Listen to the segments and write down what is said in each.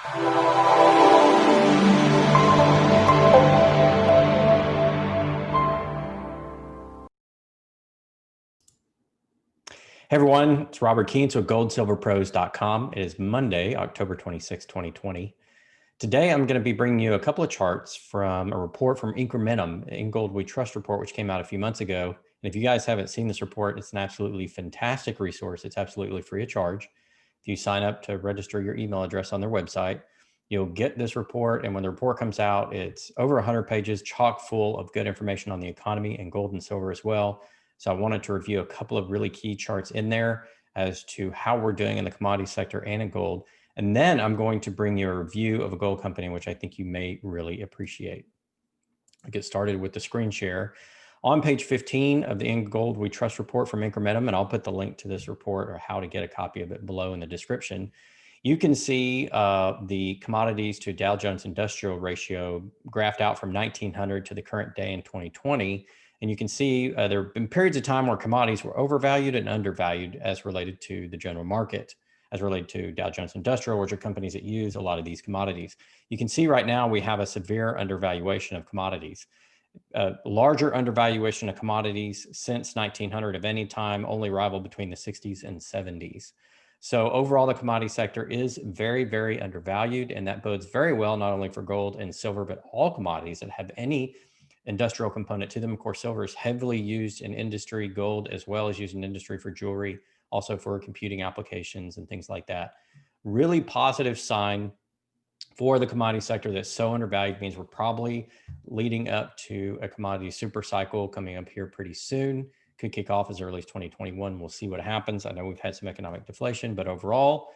Hey everyone, it's Robert Keens with goldsilverpros.com. It is Monday, October 26, 2020. Today, I'm going to be bringing you a couple of charts from a report from Incrementum, In Gold We Trust report, which came out a few months ago. And if you guys haven't seen this report, it's an absolutely fantastic resource. It's absolutely free of charge. If you sign up to register your email address on their website, you'll get this report. And when the report comes out, it's over 100 pages, chock full of good information on the economy and gold and silver as well. So I wanted to review a couple of really key charts in there as to how we're doing in the commodity sector and in gold. And then I'm going to bring you a review of a gold company, which I think you may really appreciate. I'll get started with the screen share. On page 15 of the In Gold We Trust report from Incrementum, and I'll put the link to this report or how to get a copy of it below in the description, you can see the commodities to Dow Jones Industrial ratio graphed out from 1900 to the current day in 2020. And you can see there have been periods of time where commodities were overvalued and undervalued as related to the general market, as related to Dow Jones Industrial, which are companies that use a lot of these commodities. You can see right now we have a severe undervaluation of commodities. Larger undervaluation of commodities since 1900 of any time, only rivaled between the 60s and 70s. So overall, the commodity sector is very, very undervalued, and that bodes very well not only for gold and silver, but all commodities that have any industrial component to them. Of course, silver is heavily used in industry, gold as well as used in industry for jewelry, also for computing applications and things like that. Really positive sign for the commodity sector that's so undervalued. Means we're probably leading up to a commodity super cycle coming up here pretty soon. Could kick off as early as 2021. We'll see what happens. I know we've had some economic deflation, but overall,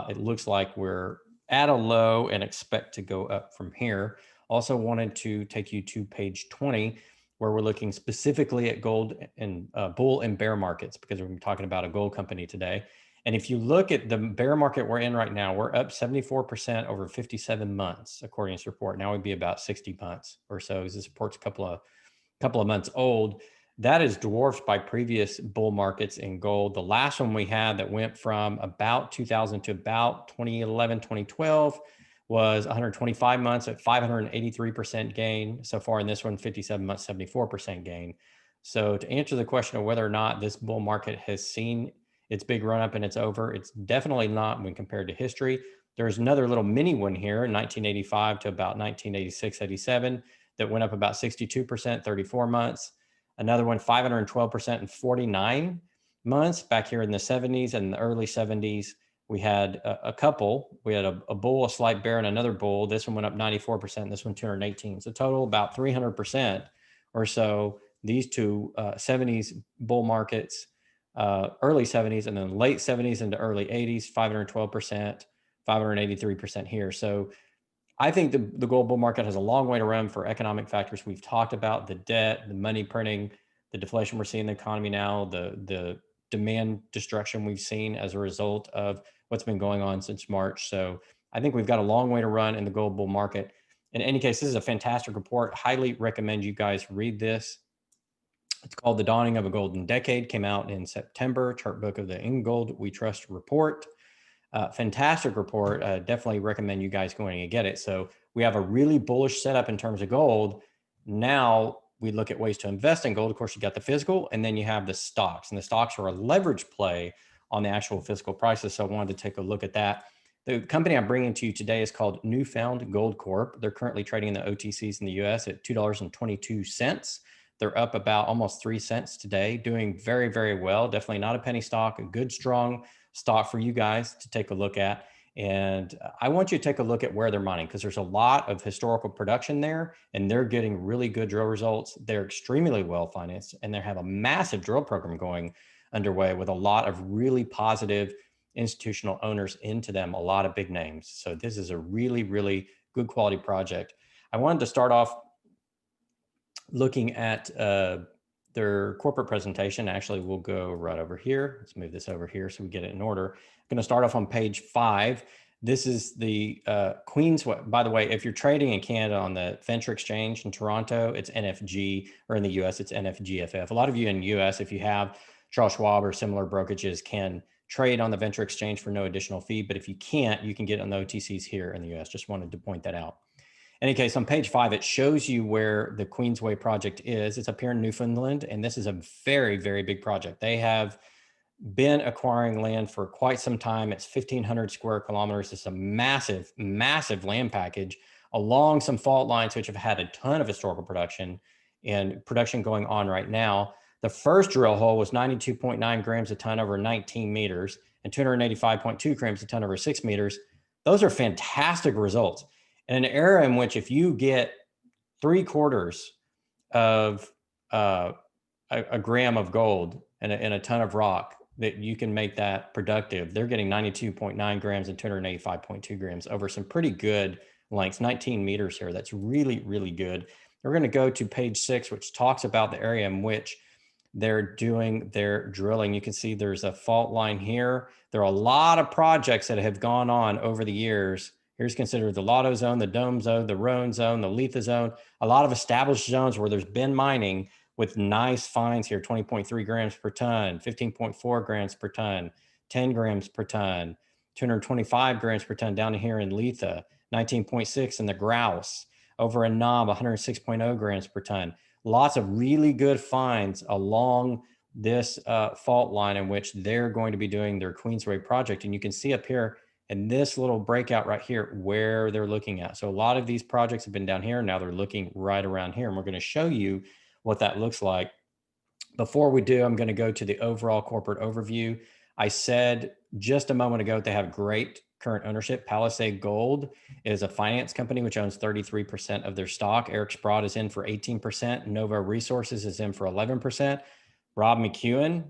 it looks like we're at a low and expect to go up from here. Also wanted to take you to page 20, where we're looking specifically at gold and bull and bear markets, because we're talking about a gold company today. And if you look at the bear market we're in right now, we're up 74% over 57 months, according to this report. Now we'd be about 60 months or so, as this report's a couple of months old. That is dwarfed by previous bull markets in gold. The last one we had that went from about 2000 to about 2011, 2012 was 125 months at 583% gain. So far in this one, 57 months, 74% gain. So to answer the question of whether or not this bull market has seen its big run up and it's over, it's definitely not when compared to history. There's another little mini one here in 1985 to about 1986, 87 that went up about 62%, 34 months. Another one, 512% in 49 months back here in the 70s and the early 70s. We had a couple. We had a bull, a slight bear, and another bull. This one went up 94%. This one 218. So total about 300% or so. These two 70s bull markets, early 70s, and then late 70s into early 80s, 512%, 583% here. So I think the gold bull market has a long way to run for economic factors we've talked about: the debt, the money printing, the deflation we're seeing in the economy now, the demand destruction we've seen as a result of what's been going on since March. So I think we've got a long way to run in the gold bull market. In any case, this is a fantastic report. Highly recommend you guys read this. It's called The Dawning of a Golden Decade, came out in September, chart book of the In Gold We Trust report. Fantastic report. Definitely recommend you guys going and get it. So we have a really bullish setup in terms of gold. Now we look at ways to invest in gold. Of course, you got the physical, and then you have the stocks, and the stocks are a leverage play on the actual physical prices. So I wanted to take a look at that. The company I'm bringing to you today is called Newfound Gold Corp. They're currently trading in the OTCs in the US at $2.22. They're up about almost 3 cents today, doing very, very well. Definitely not a penny stock, a good, strong stock for you guys to take a look at. And I want you to take a look at where they're mining, because there's a lot of historical production there, and they're getting really good drill results. They're extremely well financed, and they have a massive drill program going underway with a lot of really positive institutional owners into them, a lot of big names. So this is a really, really good quality project. I wanted to start off looking at their corporate presentation. Actually, we'll go right over here. Let's move this over here so we get it in order. I'm going to start off on page 5. This is the Queensway. By the way, if you're trading in Canada on the Venture Exchange in Toronto, it's NFG, or in the US, it's NFGFF. A lot of you in the US, if you have Charles Schwab or similar brokerages, can trade on the venture exchange for no additional fee. But if you can't, you can get on the OTCs here in the US. Just wanted to point that out. In any case, on page 5, it shows you where the Queensway project is. It's up here in Newfoundland, and this is a very, very big project. They have been acquiring land for quite some time. It's 1,500 square kilometers. It's a massive, massive land package along some fault lines, which have had a ton of historical production and production going on right now. The first drill hole was 92.9 grams a ton over 19 meters and 285.2 grams a ton over 6 meters. Those are fantastic results. In an era in which if you get 3/4 of a gram of gold in a ton of rock, that you can make that productive. They're getting 92.9 grams and 285.2 grams over some pretty good lengths, 19 meters here. That's really, really good. We're going to go to page 6, which talks about the area in which they're doing their drilling. You can see there's a fault line here. There are a lot of projects that have gone on over the years. Here's considered the Lotto zone, the Dome zone, the Roan zone, the Letha zone, a lot of established zones where there's been mining with nice finds here, 20.3 grams per ton, 15.4 grams per ton, 10 grams per ton, 225 grams per ton down here in Letha, 19.6 in the Grouse, over in Knob, 106.0 grams per ton. Lots of really good finds along this fault line in which they're going to be doing their Queensway project. And you can see up here in this little breakout right here where they're looking at. So a lot of these projects have been down here. Now they're looking right around here. And we're going to show you what that looks like. Before we do, I'm going to go to the overall corporate overview. I said just a moment ago, they have great current ownership. Palisade Gold is a finance company which owns 33% of their stock. Eric Sprott is in for 18%. Nova Resources is in for 11%. Rob McEwen,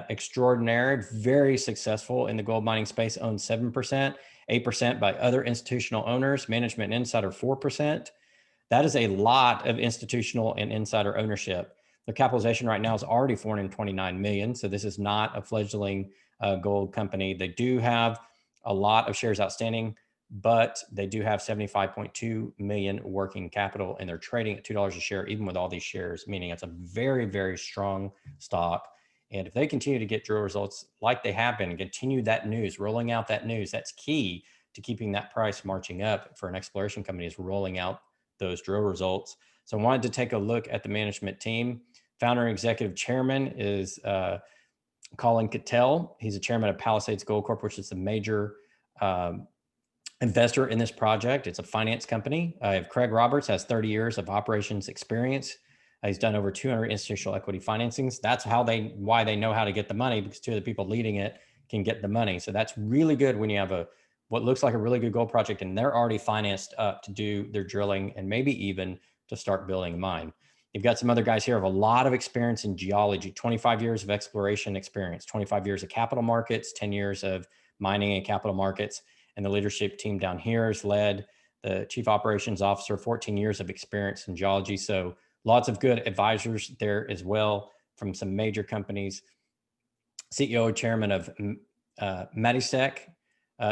extraordinary, very successful in the gold mining space, owns 7%, 8% by other institutional owners, management and insider 4%. That is a lot of institutional and insider ownership. Their capitalization right now is already 429 million. So this is not a fledgling gold company. They do have a lot of shares outstanding, but they do have 75.2 million working capital, and they're trading at $2 a share, even with all these shares, meaning it's a very, very strong stock. And if they continue to get drill results like they have been and continue that news, rolling out that news, that's key to keeping that price marching up for an exploration company, is rolling out those drill results. So I wanted to take a look at the management team. Founder and executive chairman is Colin Cattell. He's a chairman of Palisades Gold Corp, which is a major investor in this project. It's a finance company. I have Craig Roberts, has 30 years of operations experience. He's done over 200 institutional equity financings. That's why they know how to get the money, because two of the people leading it can get the money. So that's really good when you have what looks like a really good gold project and they're already financed up to do their drilling and maybe even to start building a mine. You've got some other guys here who have a lot of experience in geology, 25 years of exploration experience, 25 years of capital markets, 10 years of mining and capital markets. And the leadership team down here has led the chief operations officer, 14 years of experience in geology. So lots of good advisors there as well from some major companies. CEO, chairman of miningstock,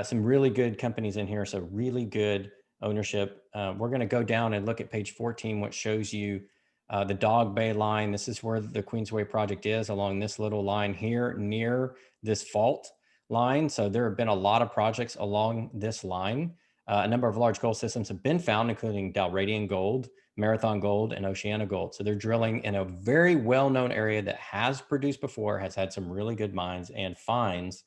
some really good companies in here. So really good ownership. We're going to go down and look at page 14, which shows you the Dog Bay line. This is where the Queensway project is, along this little line here near this fault line. So there have been a lot of projects along this line. A number of large gold systems have been found, including Dalradian Gold, Marathon Gold, and Oceana Gold. So they're drilling in a very well-known area that has produced before, has had some really good mines and finds.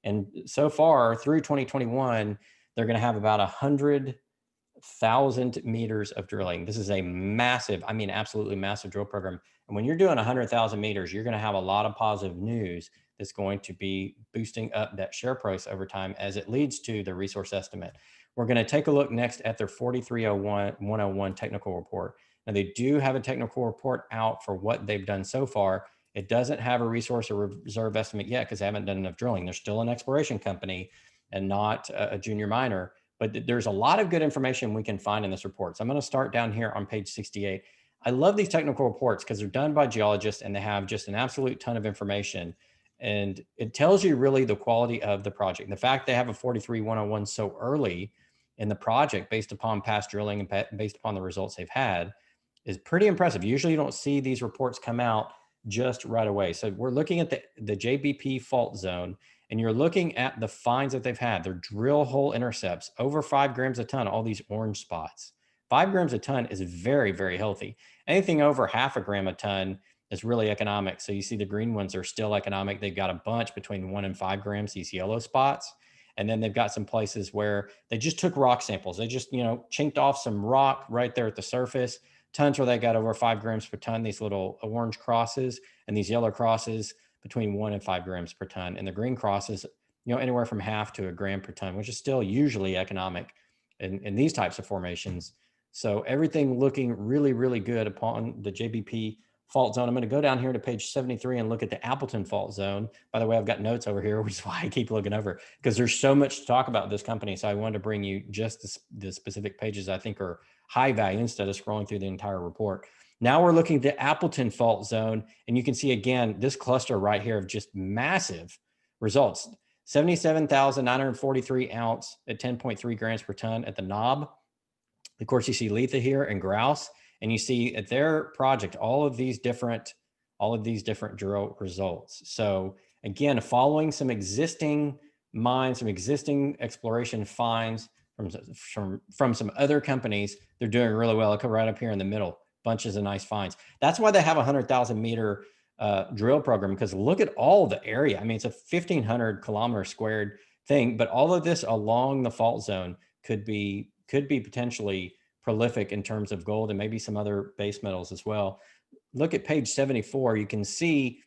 And so far through 2021, they're going to have about 100,000 meters of drilling. This is a massive, I mean, absolutely massive drill program. And when you're doing 100,000 meters, you're going to have a lot of positive news that's going to be boosting up that share price over time as it leads to the resource estimate. We're going to take a look next at their 4301-101 technical report. Now, they do have a technical report out for what they've done so far. It doesn't have a resource or reserve estimate yet because they haven't done enough drilling. They're still an exploration company and not a junior miner. But there's a lot of good information we can find in this report. So I'm going to start down here on page 68. I love these technical reports because they're done by geologists and they have just an absolute ton of information. And it tells you really the quality of the project. The fact they have a 43-101 so early in the project based upon past drilling and based upon the results they've had is pretty impressive. Usually you don't see these reports come out just right away. So we're looking at the JBP fault zone. and you're looking at the finds that they've had, their drill hole intercepts over 5 grams a ton, all these orange spots. 5 grams a ton is very, very healthy. Anything over half a gram a ton is really economic. So you see the green ones are still economic. They've got a bunch between 1 and 5 grams, these yellow spots. And then they've got some places where they just took rock samples. They just, chinked off some rock right there at the surface. Tons where they got over 5 grams per ton, these little orange crosses, and these yellow crosses between 1 and 5 grams per ton. And the green crosses, anywhere from half to a gram per ton, which is still usually economic in these types of formations. So everything looking really, really good upon the JBP fault zone. I'm going to go down here to page 73 and look at the Appleton fault zone. By the way, I've got notes over here, which is why I keep looking over, because there's so much to talk about this company. So I wanted to bring you just the specific pages I think are high value instead of scrolling through the entire report. Now we're looking at the Appleton fault zone, and you can see again this cluster right here of just massive results. 77,943 ounce at 10.3 grams per ton at the knob. Of course, you see Letha here and grouse, and you see at their project all of these different drill results. So again, following some existing mines, some existing exploration finds from some other companies, they're doing really well. Look right up here in the middle, bunches of nice finds. That's why they have a 100,000 meter drill program, because look at all the area. I mean, it's a 1,500 kilometer squared thing, but all of this along the fault zone could be potentially prolific in terms of gold and maybe some other base metals as well. Look at page 74. You can see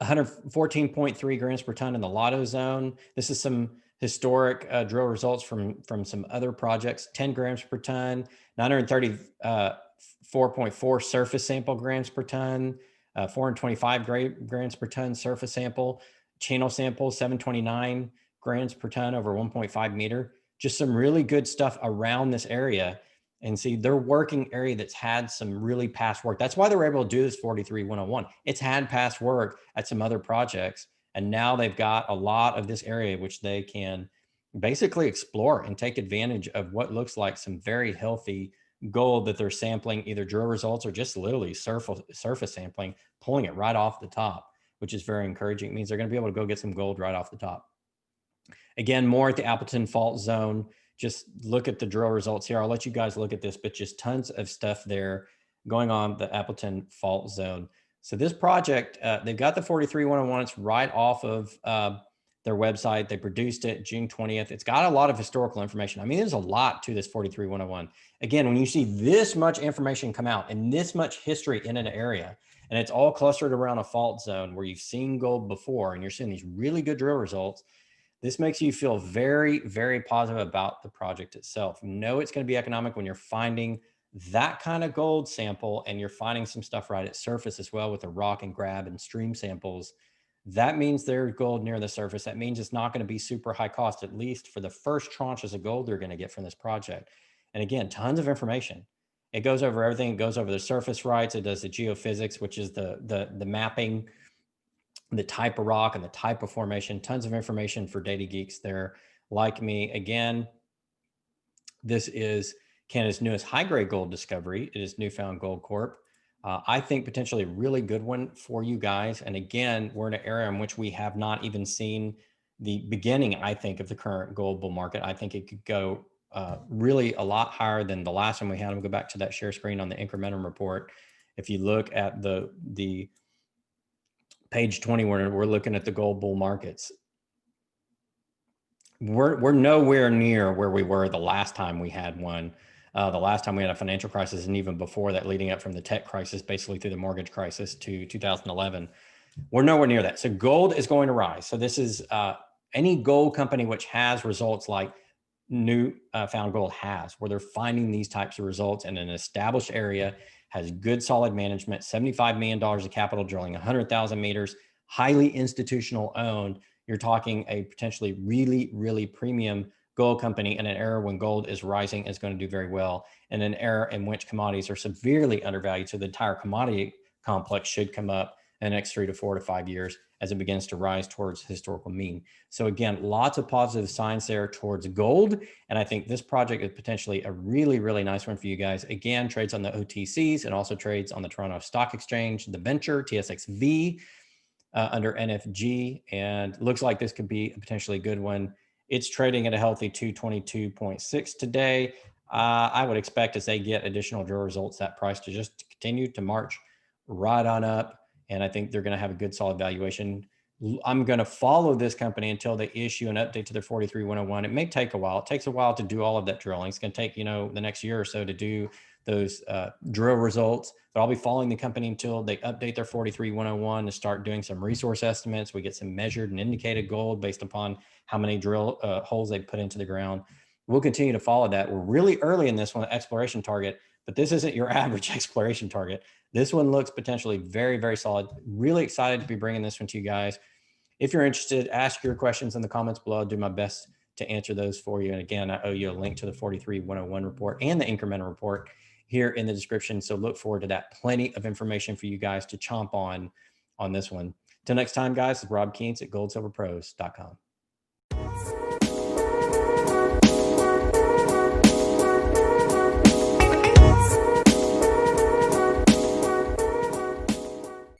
114.3 grams per ton in the Lotto zone. This is some historic drill results from some other projects. 10 grams per ton, 934.4 surface sample grams per ton, 425 grams per ton surface sample, channel sample 729 grams per ton over 1.5 meter. Just some really good stuff around this area. And see, their working area that's had some really past work. That's why they were able to do this 43-101. It's had past work at some other projects. And now they've got a lot of this area, which they can basically explore and take advantage of what looks like some very healthy gold that they're sampling, either drill results or just literally surface sampling, pulling it right off the top, which is very encouraging. It means they're going to be able to go get some gold right off the top. Again, more at the Appleton fault zone. Just look at the drill results here. I'll let you guys look at this, but just tons of stuff there going on the Appleton fault zone. So this project, they've got the 43-101. It's right off of their website. They produced it June 20th. It's got a lot of historical information. I mean, there's a lot to this 43-101. Again, when you see this much information come out and this much history in an area, and it's all clustered around a fault zone where you've seen gold before and you're seeing these really good drill results, this makes you feel very, very positive about the project itself. You know it's going to be economic when you're finding that kind of gold sample and you're finding some stuff right at surface as well with the rock and grab and stream samples. That means there's gold near the surface. That means it's not going to be super high cost, at least for the first tranches of gold they're going to get from this project. And again, tons of information. It goes over everything. It goes over the surface rights. It does the geophysics, which is the mapping, the type of rock and the type of formation. Tons of information for data geeks there like me. Again, this is Canada's newest high-grade gold discovery. It is Newfound Gold Corp. I think potentially a really good one for you guys. And again, we're in an area in which we have not even seen the beginning, I think, of the current gold bull market. I think it could go really a lot higher than the last one we had. I'm going to go back to that share screen on the Incrementum report. If you look at the page 20, where we're looking at the gold bull markets, we're nowhere near where we were the last time we had one. The last time we had a financial crisis, and even before that, leading up from the tech crisis, basically through the mortgage crisis to 2011, we're nowhere near that. So gold is going to rise. So this is any gold company which has results like Newfound Gold has, where they're finding these types of results in an established area, has good solid management, $75 million of capital drilling, 100,000 meters, highly institutional owned. You're talking a potentially really, really premium gold company in an era when gold is rising, is going to do very well, in an era in which commodities are severely undervalued. So the entire commodity complex should come up in the next 3 to 4 to 5 years as it begins to rise towards historical mean. So again, lots of positive signs there towards gold. And I think this project is potentially a really, really nice one for you guys. Again, trades on the OTCs and also trades on the Toronto Stock Exchange, the venture, TSX-V. under NFG, and looks like this could be a potentially good one. It's trading at a healthy 222.6 today. I would expect as they get additional drill results, that price to just continue to march right on up. And I think they're going to have a good solid valuation. I'm going to follow this company until they issue an update to their 43101. It may take a while. It takes a while to do all of that drilling. It's going to take, the next year or so to do those drill results, but I'll be following the company until they update their 43101 to start doing some resource estimates. We get some measured and indicated gold based upon how many drill holes they put into the ground. We'll continue to follow that. We're really early in this one, exploration target, but this isn't your average exploration target. This one looks potentially very, very solid. Really excited to be bringing this one to you guys. If you're interested, ask your questions in the comments below. I'll do my best to answer those for you. And again, I owe you a link to the 43101 report and the Incrementum report here in the description. So look forward to that. Plenty of information for you guys to chomp on this one. Till next time, guys, this is Rob Keens at goldsilverpros.com.